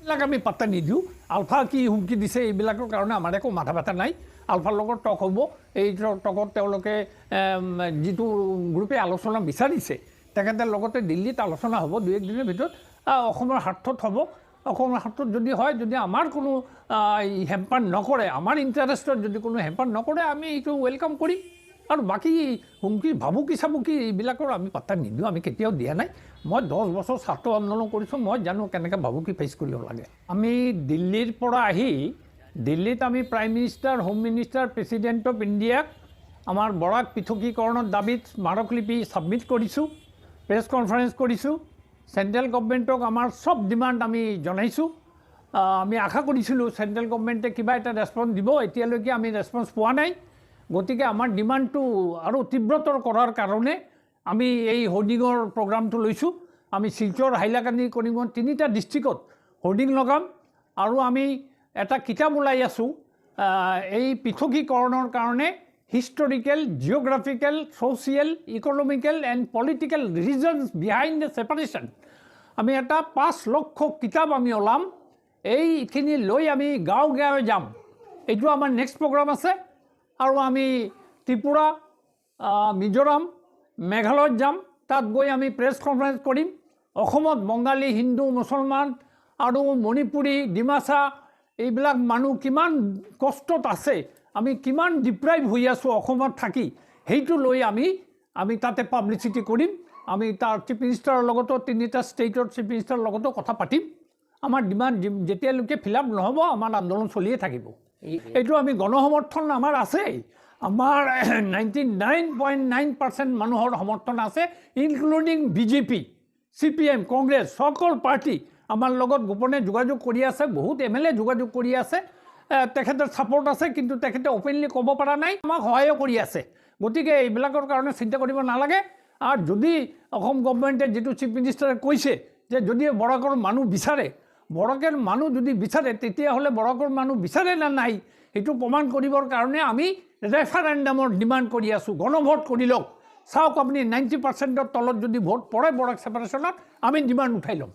এইবিলাক আমি পাত্তা নিদিওঁ আলফা কি হুমকি দিছে এইবিলাকৰ কাৰণে আমাৰ একো মাথা ব্যথা নাই আলফাৰ লগত টক হ'ব এই টকত তেওঁলোকে যিটো গ্ৰুপে আলোচনা বিচাৰিছে তেখেতে লগতে দিল্লীত আলোচনা হ'ব দুই এক দিনৰ ভিতৰত অসমৰ স্বাৰ্থত হ'ব অসমৰ স্বাৰ্থত যদি হয় যদি আমাৰ কোনো হেম্পাৰ নকৰে আমাৰ ইণ্টাৰেষ্টত যদি কোনো হেম্পাৰ নকৰে আমি এইটো ৱেলকাম কৰিম আৰু বাকী হুমকি ভাবুকি চাবুকি এইবিলাকৰ আমি পাত্তা নিদিওঁ আমি কেতিয়াও দিয়া নাই মই 10 বছৰ ছাত্ৰ আন্দোলন কৰিছোঁ মই জানো কেনেকৈ ভাবুকি ফেচ কৰিব লাগে আমি দিল্লীৰ পৰা আহি দিল্লীত আমি prime minister home minister president of ইণ্ডিয়াক আমাৰ বৰাক পৃথকীকৰণৰ দাবীত স্মাৰকলিপি ছাবমিট কৰিছোঁ প্ৰেছ কনফাৰেঞ্চ কৰিছোঁ চেণ্ট্ৰেল গভৰ্ণমেণ্টক আমাৰ চব ডিমাণ্ড আমি জনাইছোঁ আমি আশা কৰিছিলোঁ চেণ্ট্ৰেল গভৰ্ণমেণ্টে কিবা এটা ৰেছপন্স দিব এতিয়ালৈকে আমি ৰেছপন্স পোৱা নাই গতিকে আমাৰ ডিমাণ্ডটো আৰু তীব্ৰতৰ কৰাৰ কাৰণে আমি এই হোৰ্ডিঙৰ প্ৰগ্ৰামটো লৈছোঁ আমি শিলচৰ হাইলাকান্দি কৰিমগঞ্জ 3টা ডিষ্ট্ৰিক্টত হোৰ্ডিং লগাম আৰু আমি এটা কিতাপ ওলাই আছোঁ এই পৃথকীকৰণৰ কাৰণে historical geographical social economical and political reasons behind the separation আমি এটা 5 লক্ষ কিতাপ আমি ওলাম এইখিনি লৈ আমি গাঁৱে গাঁৱে যাম এইটো আমাৰ নেক্সট প্ৰগ্ৰাম আছে আৰু আমি ত্ৰিপুৰা মিজোৰাম মেঘালয়ত যাম তাত গৈ আমি প্ৰেছ কনফাৰেঞ্চ কৰিম অসমত বঙালী হিন্দু মুছলমান আৰু মণিপুৰী ডিমাচা এইবিলাক মানুহ কিমান কষ্টত আছে আমি কিমান ডিপ্ৰাইভ হৈ আছোঁ অসমত থাকি সেইটো লৈ আমি তাতে পাব্লিচিটি কৰিম আমি তাৰ চিফ মিনিষ্টাৰৰ লগতো 3টা ষ্টেটৰ চিফ মিনিষ্টাৰৰ লগতো কথা পাতিম আমাৰ ডিমাণ্ড যেতিয়ালৈকে ফিল আপ নহ'ব আমাৰ আন্দোলন চলিয়ে থাকিব এইটো আমি গণসমৰ্থন আমাৰ আছে আমাৰ 99.9% মানুহৰ সমৰ্থন আছে ইনক্লুডিং বিজেপি CPM কংগ্ৰেছ সকল পাৰ্টি আমাৰ লগত গোপনে যোগাযোগ কৰি আছে বহুত MLA যোগাযোগ কৰি আছে তেখেতৰ ছাপোৰ্ট আছে কিন্তু তেখেতে অপেনলি ক'ব পৰা নাই আমাক সহায় কৰি আছে গতিকে এইবিলাকৰ কাৰণে চিন্তা কৰিব নালাগে আৰু যদি অসম গভৰ্ণমেণ্টে যিটো চিফ মিনিষ্টাৰে কৈছে যে যদি বৰাকৰ মানুহ বিচাৰে বৰাকৰ মানুহ যদি বিচাৰে তেতিয়াহ'লে বৰাকৰ মানুহ বিচাৰে না নাই সেইটো প্ৰমাণ কৰিবৰ কাৰণে আমি ৰেফাৰেণ্ডামৰ ডিমাণ্ড কৰি আছোঁ গণভোট কৰি লওক চাওক আপুনি 90%ৰ তলত যদি ভোট পৰে বৰাক ছেপাৰেশ্যনত আমি ডিমাণ্ড উঠাই ল'ম